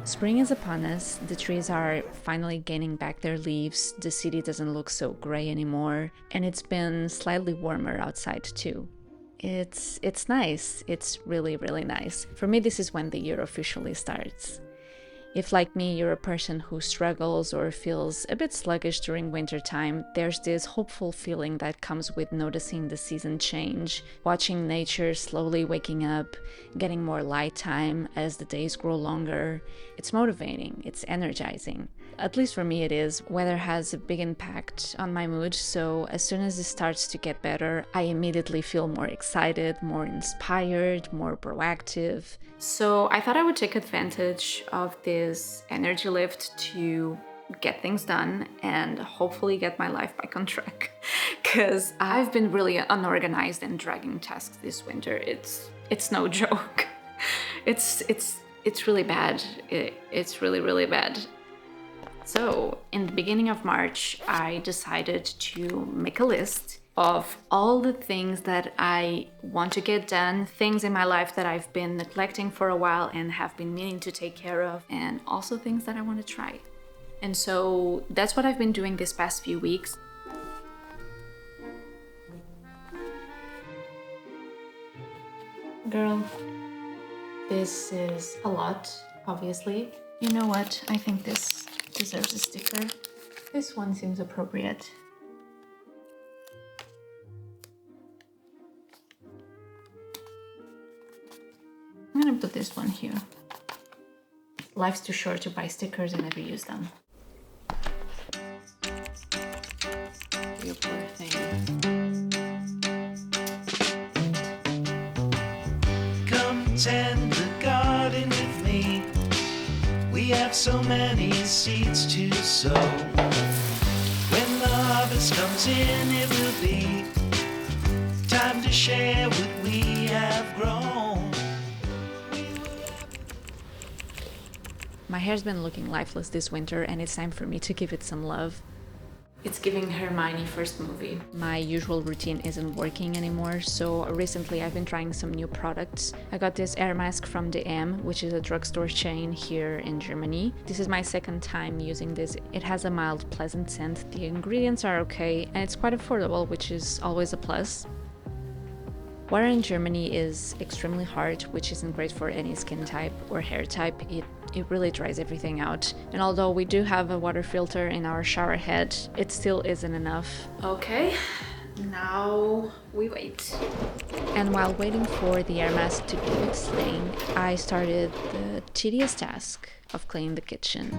Spring is upon us, the trees are finally gaining back their leaves, the city doesn't look so gray anymore, and it's been slightly warmer outside too. It's nice, it's really nice. For me, this is when the year officially starts. If, like me, you're a person who struggles or feels a bit sluggish during wintertime, there's this hopeful feeling that comes with noticing the season change, watching nature slowly waking up, getting more light time as the days grow longer. It's motivating, it's energizing. At least for me it is. Weather has a big impact on my mood, so as soon as it starts to get better, I immediately feel more excited, more inspired, more proactive. So I thought I would take advantage of this energy lift to get things done and hopefully get my life back on track. Because I've been really unorganized and dragging tasks this winter. It's no joke. It's really bad. It's really bad. So, in the beginning of March, I decided to make a list of all the things that I want to get done, things in my life that I've been neglecting for a while and have been meaning to take care of, and also things that I want to try. And so that's what I've been doing this past few weeks. Girl, this is a lot, obviously. You know what? I think this deserves a sticker. This one seems appropriate. I'm gonna put this one here. Life's too short to buy stickers and never use them. You poor thing. Come tend the garden with me. We have so many seeds to sow. When the harvest comes in, it will be time to share what we have grown. My hair's been looking lifeless this winter and it's time for me to give it some love. It's giving Hermione first movie. My usual routine isn't working anymore, so recently I've been trying some new products. I got this air mask from DM, which is a drugstore chain here in Germany. This is my second time using this. It has a mild, pleasant scent, the ingredients are okay, and it's quite affordable, which is always a plus. Water in Germany is extremely hard, which isn't great for any skin type or hair type. It really dries everything out. And although we do have a water filter in our shower head, it still isn't enough. Okay, now we wait. And while waiting for the air mask to do its thing, I started the tedious task of cleaning the kitchen.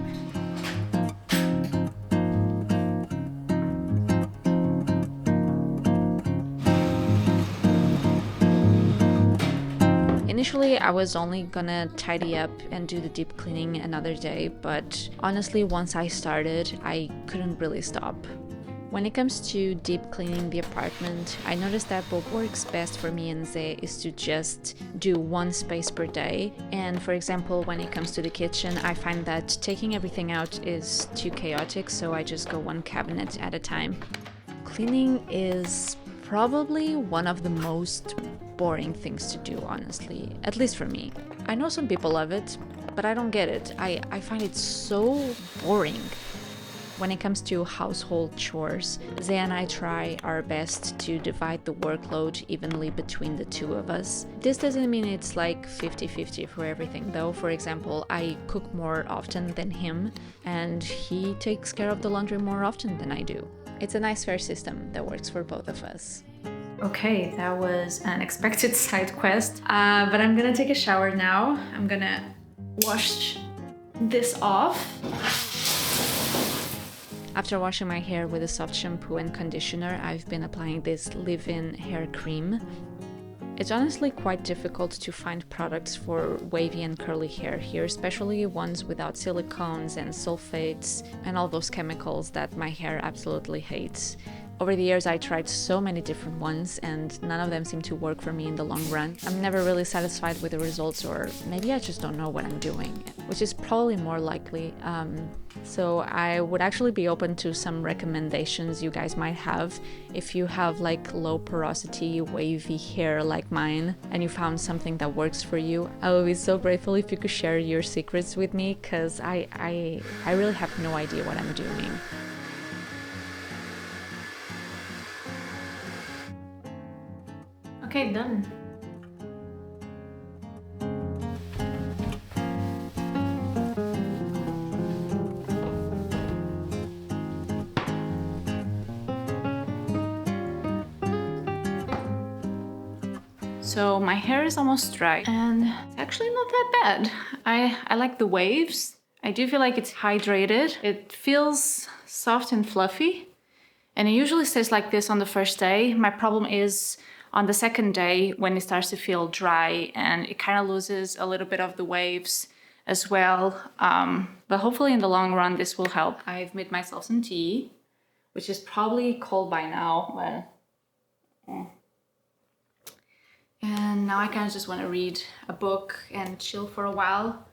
Initially, I was only gonna tidy up and do the deep cleaning another day, but honestly, once I started, I couldn't really stop. When it comes to deep cleaning the apartment, I noticed that what works best for me and Zay is to just do one space per day. And for example, when it comes to the kitchen, I find that taking everything out is too chaotic, so I just go one cabinet at a time. Cleaning is probably one of the most boring things to do, honestly, at least for me. I know some people love it, but I don't get it. I find it so boring. When it comes to household chores, Zay and I try our best to divide the workload evenly between the two of us. This doesn't mean it's like 50-50 for everything though. For example, I cook more often than him, and he takes care of the laundry more often than I do. It's a nice fair system that works for both of us. Okay, that was an unexpected side quest, but I'm gonna take a shower now. I'm gonna wash this off. After washing my hair with a soft shampoo and conditioner, I've been applying this leave-in hair cream. It's honestly quite difficult to find products for wavy and curly hair here, especially ones without silicones and sulfates and all those chemicals that my hair absolutely hates. Over the years, I tried so many different ones, and none of them seem to work for me in the long run. I'm never really satisfied with the results, or maybe I just don't know what I'm doing, which is probably more likely. So I would actually be open to some recommendations you guys might have. If you have like low porosity, wavy hair like mine, and you found something that works for you, I would be so grateful if you could share your secrets with me, because I really have no idea what I'm doing. Okay, done. So my hair is almost dry and it's actually not that bad. I like the waves. I do feel like it's hydrated. It feels soft and fluffy. And it usually stays like this on the first day. My problem is on the second day when it starts to feel dry and it kind of loses a little bit of the waves as well. But hopefully in the long run, this will help. I've made myself some tea, which is probably cold by now. And now I kind of just want to read a book and chill for a while.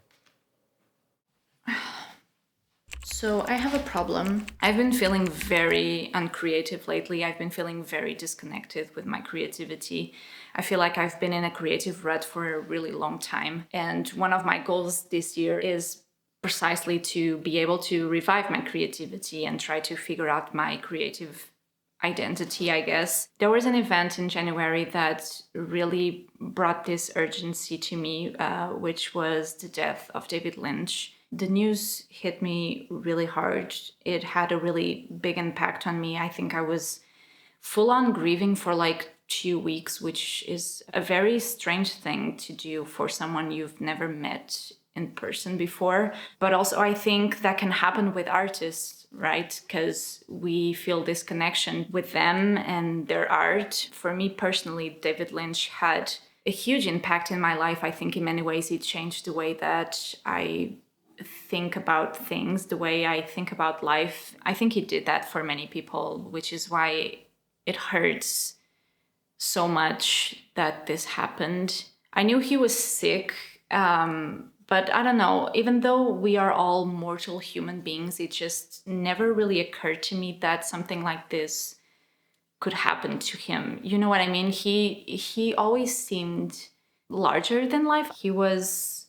So I have a problem. I've been feeling very uncreative lately. I've been feeling very disconnected with my creativity. I feel like I've been in a creative rut for a really long time. And one of my goals this year is precisely to be able to revive my creativity and try to figure out my creative identity, I guess. There was an event in January that really brought this urgency to me, which was the death of David Lynch. The news hit me really hard. It had a really big impact on me. I think I was full on grieving for like 2 weeks, which is a very strange thing to do for someone you've never met in person before. But also I think that can happen with artists, right? Because we feel this connection with them and their art. For me personally, David Lynch had a huge impact in my life. I think in many ways it changed the way that I think about things, the way I think about life. I think he did that for many people, which is why it hurts so much that this happened. I knew he was sick, but I don't know, even though we are all mortal human beings, it just never really occurred to me that something like this could happen to him. You know what I mean? He always seemed larger than life. He was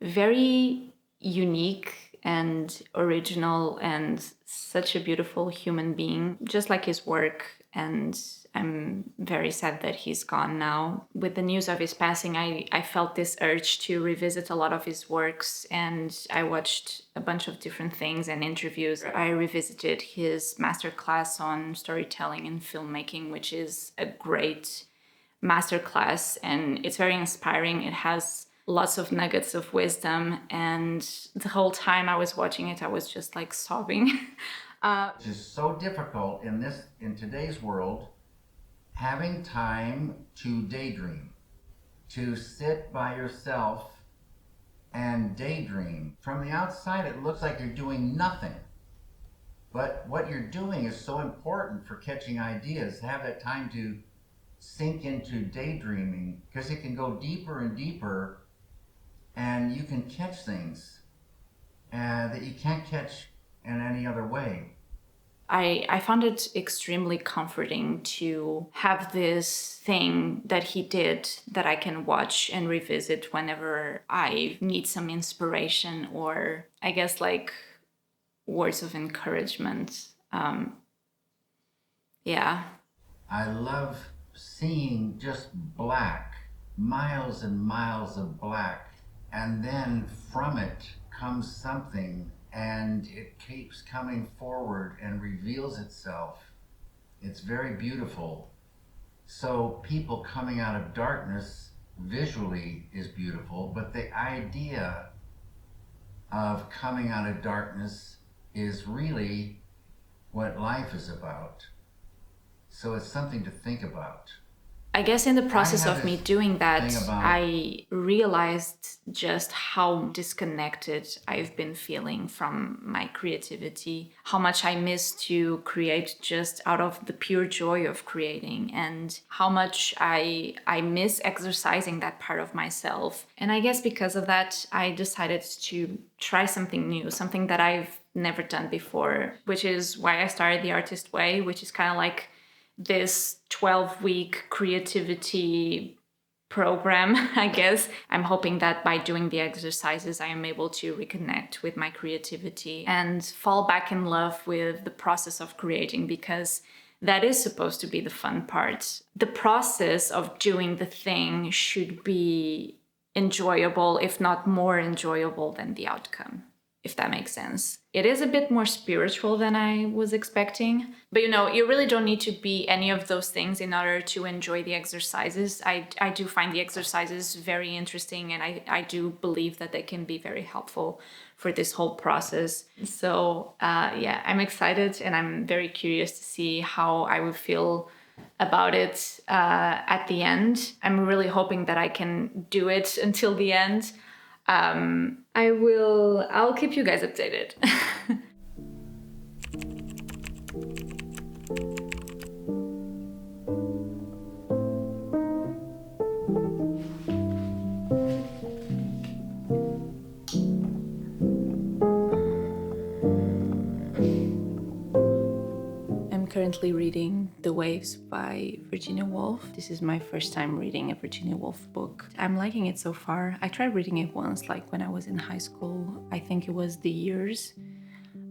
very unique and original and such a beautiful human being, just like his work. And I'm very sad that he's gone now. With the news of his passing, I felt this urge to revisit a lot of his works, and I watched a bunch of different things and interviews. I revisited his masterclass on storytelling and filmmaking, which is a great masterclass, and it's very inspiring. It has lots of nuggets of wisdom, and the whole time I was watching it, I was just like sobbing. It's just so difficult in today's world, having time to daydream, to sit by yourself and daydream. From the outside, it looks like you're doing nothing. But what you're doing is so important for catching ideas. Have that time to sink into daydreaming, because it can go deeper and deeper, and you can catch things that you can't catch in any other way. I found it extremely comforting to have this thing that he did that I can watch and revisit whenever I need some inspiration, or I guess like words of encouragement. Yeah. I love seeing just black, miles and miles of black, and then from it comes something, and it keeps coming forward and reveals itself. It's very beautiful. So people coming out of darkness visually is beautiful, but the idea of coming out of darkness is really what life is about. So it's something to think about. I guess in the process have of me this doing that, thing about- I realized just how disconnected I've been feeling from my creativity, how much I miss to create just out of the pure joy of creating, and how much I miss exercising that part of myself. And I guess because of that, I decided to try something new, something that I've never done before, which is why I started The Artist Way, which is kind of like this 12-week creativity program, I guess. I'm hoping that by doing the exercises, I am able to reconnect with my creativity and fall back in love with the process of creating, because that is supposed to be the fun part. The process of doing the thing should be enjoyable, if not more enjoyable than the outcome, if that makes sense. It is a bit more spiritual than I was expecting. But you really don't need to be any of those things in order to enjoy the exercises. I do find the exercises very interesting, and I do believe that they can be very helpful for this whole process. So yeah, I'm excited, and I'm very curious to see how I would feel about it at the end. I'm really hoping that I can do it until the end. I'll keep you guys updated. I'm currently reading The Waves by Virginia Woolf. This is my first time reading a Virginia Woolf book. I'm liking it so far. I tried reading it once, like when I was in high school. I think it was The Years.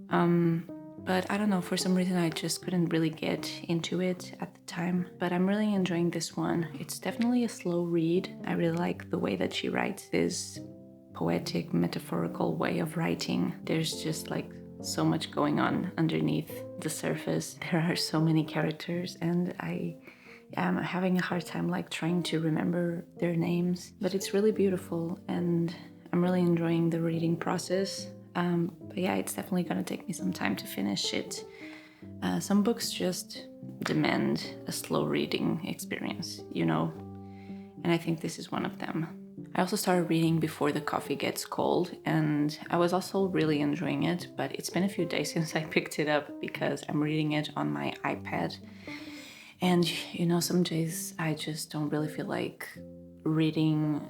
But I don't know, for some reason I just couldn't really get into it at the time. But I'm really enjoying this one. It's definitely a slow read. I really like the way that she writes this poetic, metaphorical way of writing. There's just like so much going on underneath the surface. There are so many characters, and I am having a hard time like trying to remember their names. But it's really beautiful, and I'm really enjoying the reading process. But yeah, it's definitely gonna take me some time to finish it. Some books just demand a slow reading experience, and I think this is one of them. I also started reading Before the Coffee Gets Cold, and I was also really enjoying it, but it's been a few days since I picked it up because I'm reading it on my iPad. And some days I just don't really feel like reading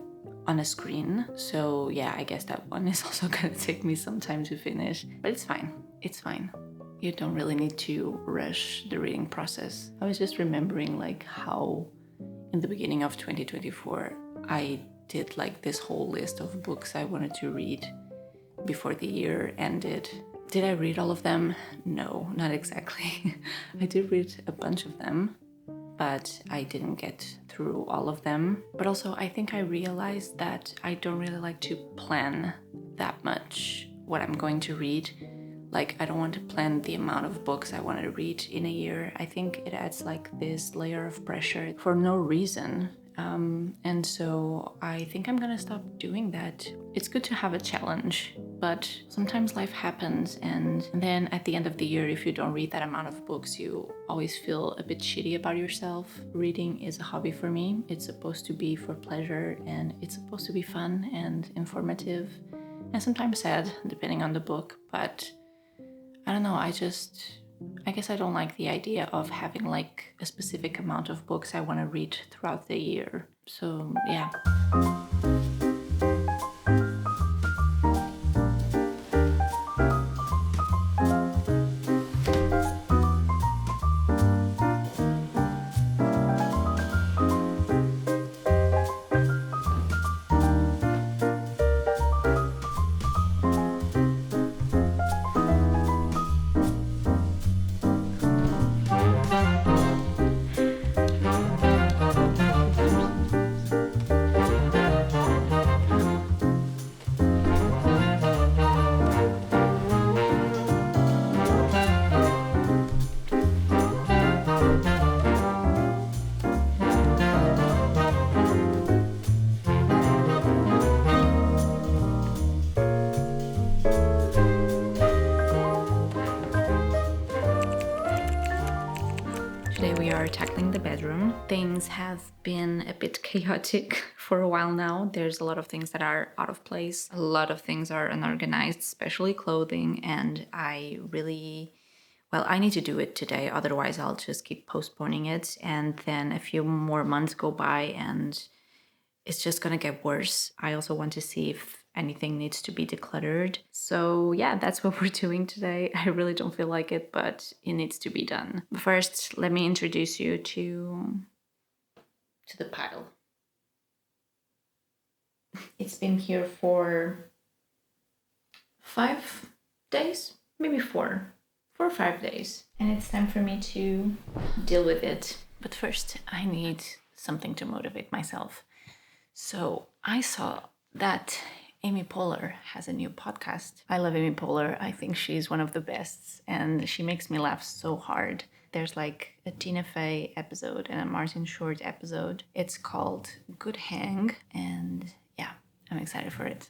on a screen. So yeah, I guess that one is also gonna take me some time to finish, but it's fine. It's fine. You don't really need to rush the reading process. I was just remembering like how in the beginning of 2024, I did like this whole list of books I wanted to read before the year ended. Did I read all of them? No, not exactly. I did read a bunch of them, but I didn't get through all of them. But also, I think I realized that I don't really like to plan that much what I'm going to read. Like, I don't want to plan the amount of books I want to read in a year. I think it adds like this layer of pressure for no reason. And so I think I'm gonna stop doing that. It's good to have a challenge, but sometimes life happens, and then at the end of the year, if you don't read that amount of books, you always feel a bit shitty about yourself. Reading is a hobby for me. It's supposed to be for pleasure, and it's supposed to be fun and informative, and sometimes sad, depending on the book. But I don't know, I guess I don't like the idea of having like a specific amount of books I want to read throughout the year. So yeah. things have been a bit chaotic for a while now. There's a lot of things that are out of place. A lot of things are unorganized, especially clothing. And I need to do it today. Otherwise, I'll just keep postponing it. And then a few more months go by and it's just gonna get worse. I also want to see if anything needs to be decluttered. So yeah, that's what we're doing today. I really don't feel like it, but it needs to be done. First, let me introduce you to the pile. It's been here for 5 days, maybe 4 or 5 days. And it's time for me to deal with it. But first, I need something to motivate myself. So I saw that Amy Poehler has a new podcast. I love Amy Poehler. I think she's one of the best and she makes me laugh so hard. There's like a Tina Fey episode and a Martin Short episode. It's called Good Hang and yeah, I'm excited for it.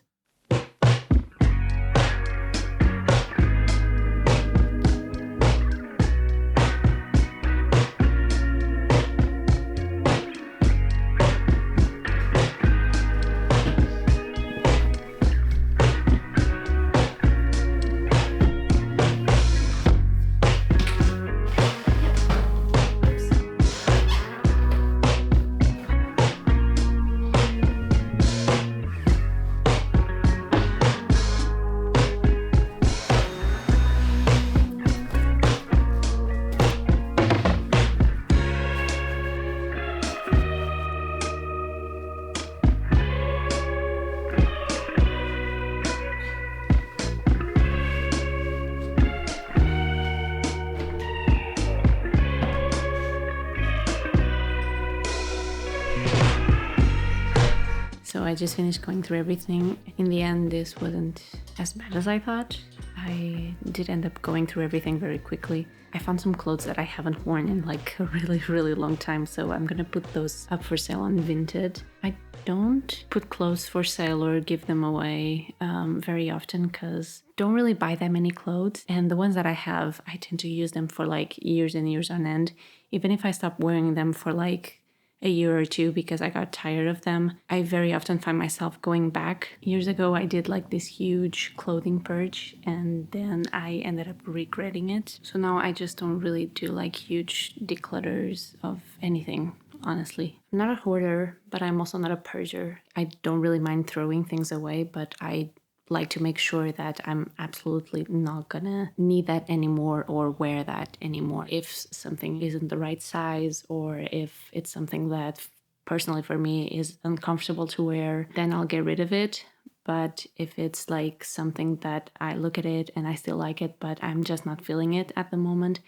So I just finished going through everything. In the end, this wasn't as bad as I thought. I did end up going through everything very quickly. I found some clothes that I haven't worn in like a really, really long time, so I'm gonna put those up for sale on Vinted. I don't put clothes for sale or give them away very often because I don't really buy that many clothes, and the ones that I have, I tend to use them for like years and years on end. Even if I stop wearing them for like a year or two because I got tired of them, I very often find myself going back. Years ago, I did like this huge clothing purge and then I ended up regretting it. So now I just don't really do like huge declutters of anything, honestly. I'm not a hoarder, but I'm also not a purger. I don't really mind throwing things away, but I like to make sure that I'm absolutely not gonna need that anymore or wear that anymore. If something isn't the right size or if it's something that personally for me is uncomfortable to wear, then I'll get rid of it. But if it's like something that I look at it and I still like it, but I'm just not feeling it at the moment,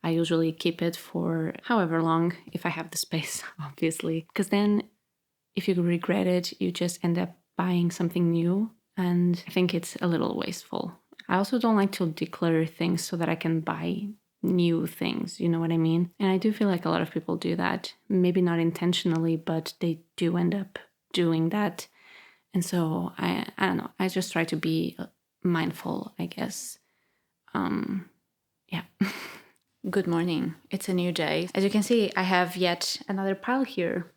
I usually keep it for however long, if I have the space, obviously. Because then if you regret it, you just end up buying something new. And I think it's a little wasteful. I also don't like to declutter things so that I can buy new things, you know what I mean? And I do feel like a lot of people do that. Maybe not intentionally, but they do end up doing that. And so I don't know, I just try to be mindful, I guess. Yeah. Good morning. It's a new day. As you can see, I have yet another pile here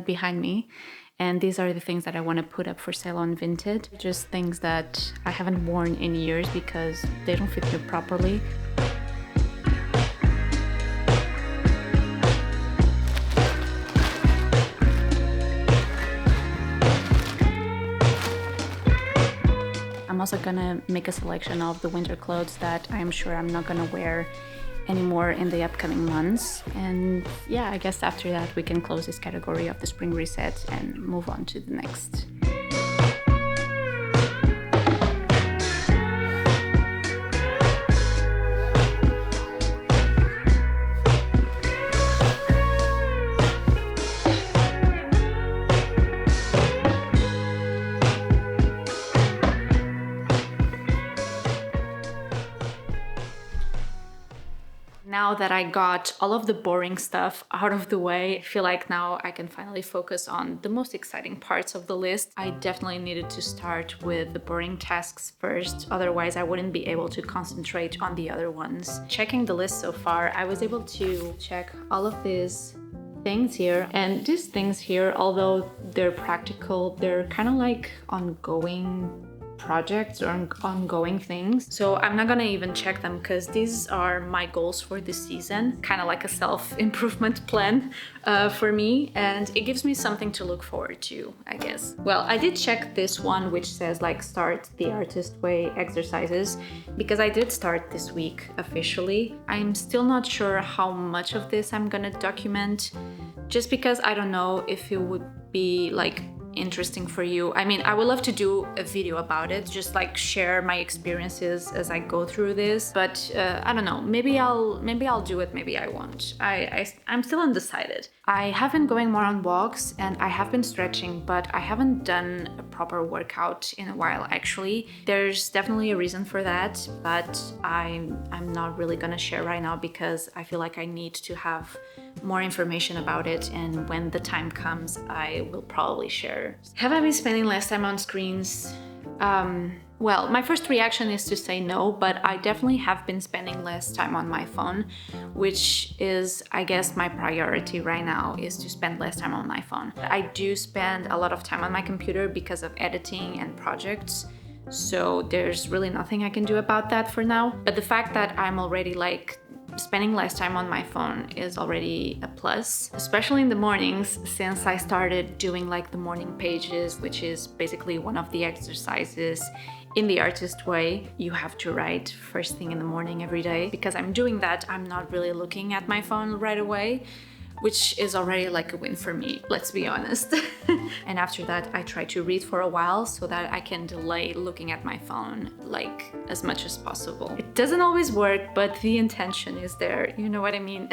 behind me. And these are the things that I want to put up for sale on Vinted. Just things that I haven't worn in years because they don't fit me properly. I'm also gonna make a selection of the winter clothes that I'm sure I'm not gonna wear anymore in the upcoming months. And yeah, I guess after that we can close this category of the spring reset and move on to the next. Now that I got all of the boring stuff out of the way, I feel like now I can finally focus on the most exciting parts of the list. I definitely needed to start with the boring tasks first, otherwise I wouldn't be able to concentrate on the other ones. Checking the list so far, I was able to check all of these things here. And these things here, although they're practical, they're kind of like ongoing projects or ongoing things. So I'm not gonna even check them because these are my goals for this season, kind of like a self-improvement plan for me, and it gives me something to look forward to, I guess. Well, I did check this one which says like start the artist way exercises, because I did start this week officially. I'm still not sure how much of this I'm gonna document, just because I don't know if it would be like interesting for you. I mean, I would love to do a video about it, just like share my experiences as I go through this, but I don't know, maybe I'll do it, maybe I won't. I'm still undecided. I have been going more on walks and I have been stretching, but I haven't done a proper workout in a while actually. There's definitely a reason for that, but I'm not really gonna share right now because I feel like I need to have more information about it, and when the time comes I will probably share. Have I been spending less time on screens? Well, my first reaction is to say no, but I definitely have been spending less time on my phone, which is, I guess, my priority right now, is to spend less time on my phone. I do spend a lot of time on my computer because of editing and projects, so there's really nothing I can do about that for now. But the fact that I'm already like spending less time on my phone is already a plus, especially in the mornings, since I started doing like the morning pages, which is basically one of the exercises in the artist way. You have to write first thing in the morning every day. Because I'm doing that, I'm not really looking at my phone right away, which is already like a win for me, let's be honest. And after that, I try to read for a while so that I can delay looking at my phone like as much as possible. It doesn't always work, but the intention is there, you know what I mean?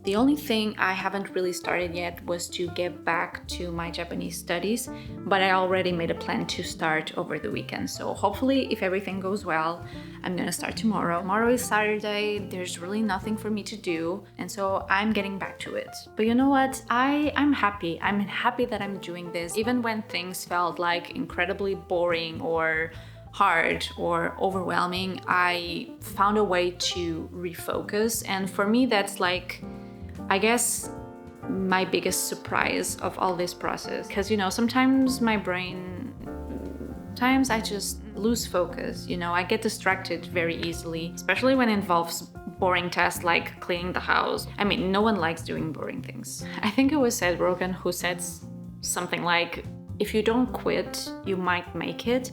The only thing I haven't really started yet was to get back to my Japanese studies, but I already made a plan to start over the weekend. So hopefully, if everything goes well, I'm gonna start tomorrow. Tomorrow is Saturday, there's really nothing for me to do, and so I'm getting back to it. But you know what? I'm happy. I'm happy that I'm doing this, even when things felt like incredibly boring or hard or overwhelming. I found a way to refocus, and for me that's like, I guess, my biggest surprise of all this process, because you know, sometimes I just lose focus, you know, I get distracted very easily, especially when it involves boring tasks like cleaning the house. I mean, no one likes doing boring things. I think it was Seth Rogen who said something like, if you don't quit, you might make it.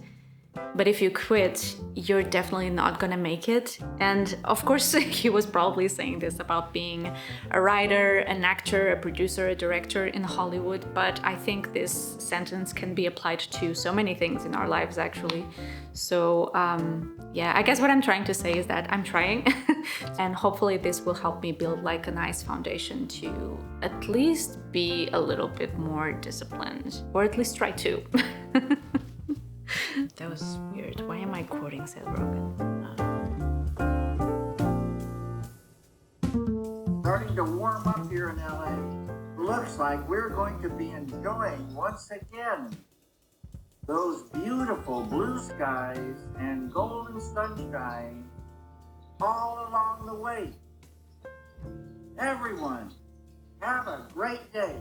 But if you quit, you're definitely not gonna make it. And of course, he was probably saying this about being a writer, an actor, a producer, a director in Hollywood, but I think this sentence can be applied to so many things in our lives, actually. So yeah, I guess what I'm trying to say is that I'm trying, and hopefully this will help me build like a nice foundation to at least be a little bit more disciplined, or at least try to. That was weird. Why am I quoting Seth Rogen? Starting to warm up here in LA. Looks like we're going to be enjoying once again those beautiful blue skies and golden sunshine all along the way. Everyone, have a great day.